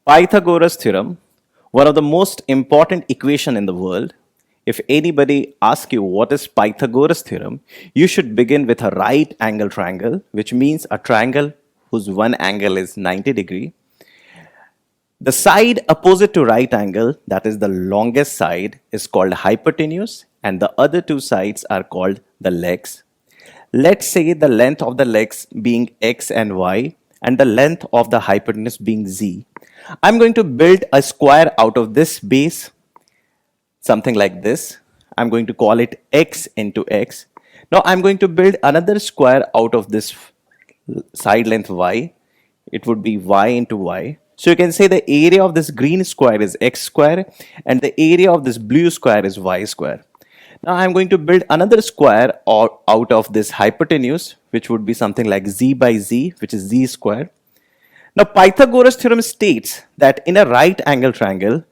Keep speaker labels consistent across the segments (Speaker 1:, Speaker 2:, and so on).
Speaker 1: Pythagoras theorem, one of the most important equation in the world. If anybody asks you what is Pythagoras theorem, you should begin with a right angle triangle, which means a triangle whose one angle is 90 degree. The side opposite to right angle, that is the longest side, is called hypotenuse, and the other two sides are called the legs. Let's say the length of the legs being x and y and the length of the hypotenuse being z. I'm going to build a square out of this base, something like this. I'm going to call it x into x. Now I'm going to build another square out of this side length y. It would be y into y. So you can say the area of this green square is x square and the area of this blue square is y square. Now I'm going to build another square out of this hypotenuse, which would be something like z by z, which is z square. Now Pythagoras theorem states that in a right angle triangle,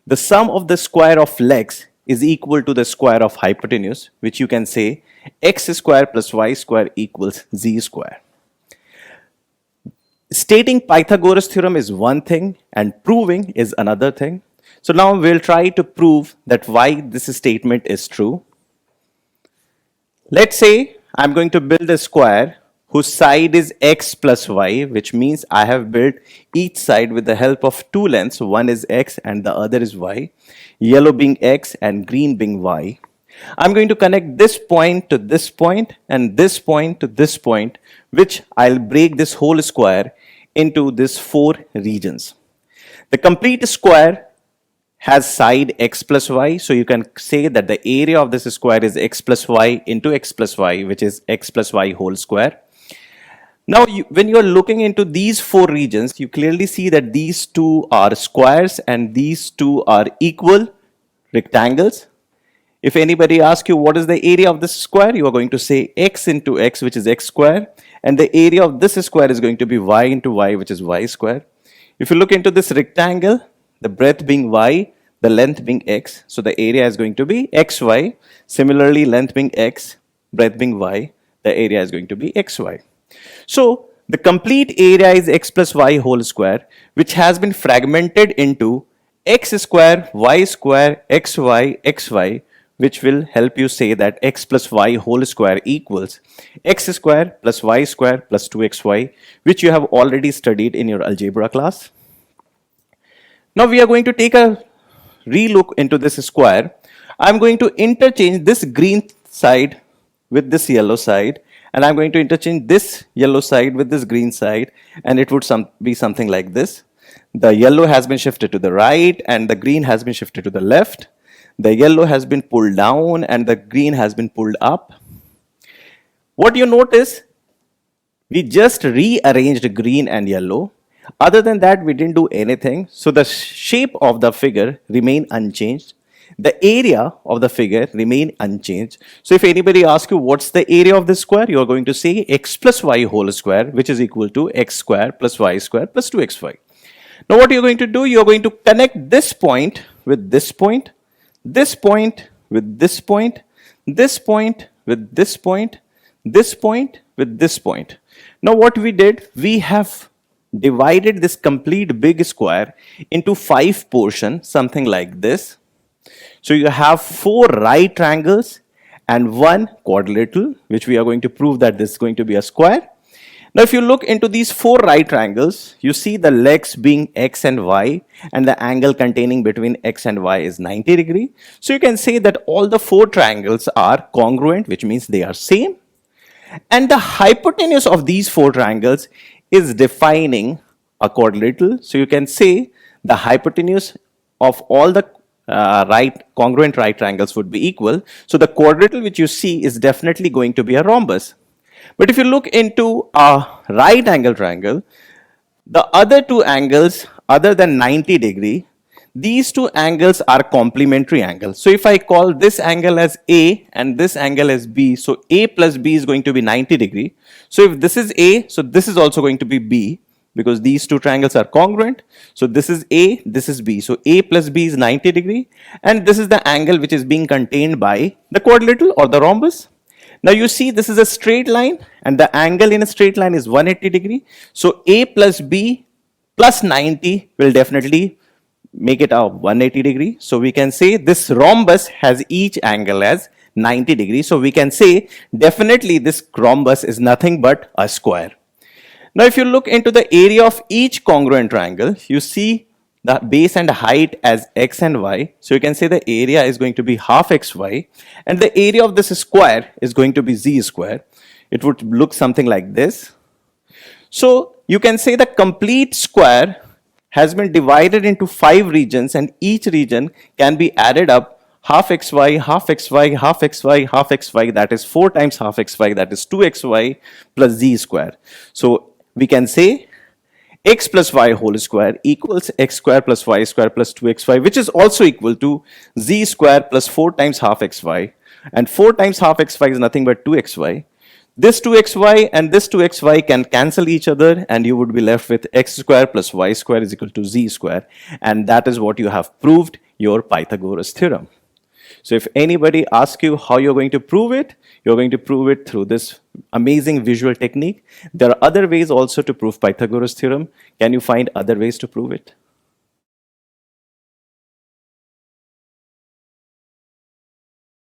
Speaker 1: the sum of the square of legs is equal to the square of hypotenuse, which you can say x square plus y square equals z square. Stating Pythagoras theorem is one thing and proving is another thing. So now we'll try to prove that why this statement is true. Let's say I'm going to build a square whose side is x plus y, which means I have built each side with the help of two lengths. One is x and the other is y, yellow being x and green being y. I'm going to connect this point to this point and this point to this point, which I'll break this whole square into these four regions. The complete square has side x plus y, so you can say that the area of this square is x plus y into x plus y, which is x plus y whole square. Now, when you are looking into these four regions, you clearly see that these two are squares and these two are equal rectangles. If anybody asks you what is the area of this square, you are going to say x into x, which is x square, and the area of this square is going to be y into y, which is y square. If you look into this rectangle, the breadth being y, the length being x, so the area is going to be xy. Similarly, length being x, breadth being y, the area is going to be xy. So the complete area is x plus y whole square, which has been fragmented into x square, xy, xy, which will help you say that x plus y whole square equals x square plus y square plus 2xy, which you have already studied in your algebra class. Now we are going to take a relook into this square. I'm going to interchange this green side with this yellow side, and I'm going to interchange this yellow side with this green side, and it would be something like this. The yellow has been shifted to the right and the green has been shifted to the left. The yellow has been pulled down and the green has been pulled up. What you notice, we just rearranged green and yellow. Other than that, we didn't do anything. So the shape of the figure remained unchanged. The area of the figure remained unchanged. So if anybody asks you what's the area of this square, you are going to say x plus y whole square, which is equal to x square plus y square plus 2xy. Now what you're going to do, you're going to connect this point with this point, this point with this point, this point with this point, this point with this point. Now what we did, we have divided this complete big square into 5 portions, something like this. So you have 4 right triangles and 1 quadrilateral, which we are going to prove that this is going to be a square. Now if you look into these 4 right triangles, you see the legs being x and y, and the angle containing between x and y is 90 degree. So you can say that all the 4 triangles are congruent, which means they are same. And the hypotenuse of these 4 triangles is defining a quadrilateral. So you can say the hypotenuse of all the congruent right triangles would be equal. So the quadrilateral which you see is definitely going to be a rhombus. But if you look into a right angle triangle, the other 2 angles other than 90 degree, these 2 angles are complementary angles. So if I call this angle as A and this angle as B, so A plus B is going to be 90 degree. So if this is A, so this is also going to be B, because these 2 triangles are congruent. So this is A, this is B. So A plus B is 90 degree, and this is the angle which is being contained by the quadrilateral or the rhombus. Now you see this is a straight line and the angle in a straight line is 180 degree. So A plus B plus 90 will definitely make it a 180 degree. So we can say this rhombus has each angle as 90 degrees. So we can say definitely this rhombus is nothing but a square. Now if you look into the area of each congruent triangle, you see the base and height as x and y. So you can say the area is going to be half xy, and the area of this square is going to be z square. It would look something like this. So you can say the complete square has been divided into 5 regions, and each region can be added up half xy, half xy, half xy, half xy, that is 4 times half xy, that is 2xy plus z square. So we can say x plus y whole square equals x square plus y square plus 2xy, which is also equal to z square plus 4 times half xy, and 4 times half xy is nothing but 2xy. This 2xy and this 2xy can cancel each other, and you would be left with x square plus y square is equal to z square, and that is what you have proved your Pythagoras theorem. So if anybody asks you how you're going to prove it, you're going to prove it through this amazing visual technique. There are other ways also to prove Pythagoras theorem. Can you find other ways to prove it?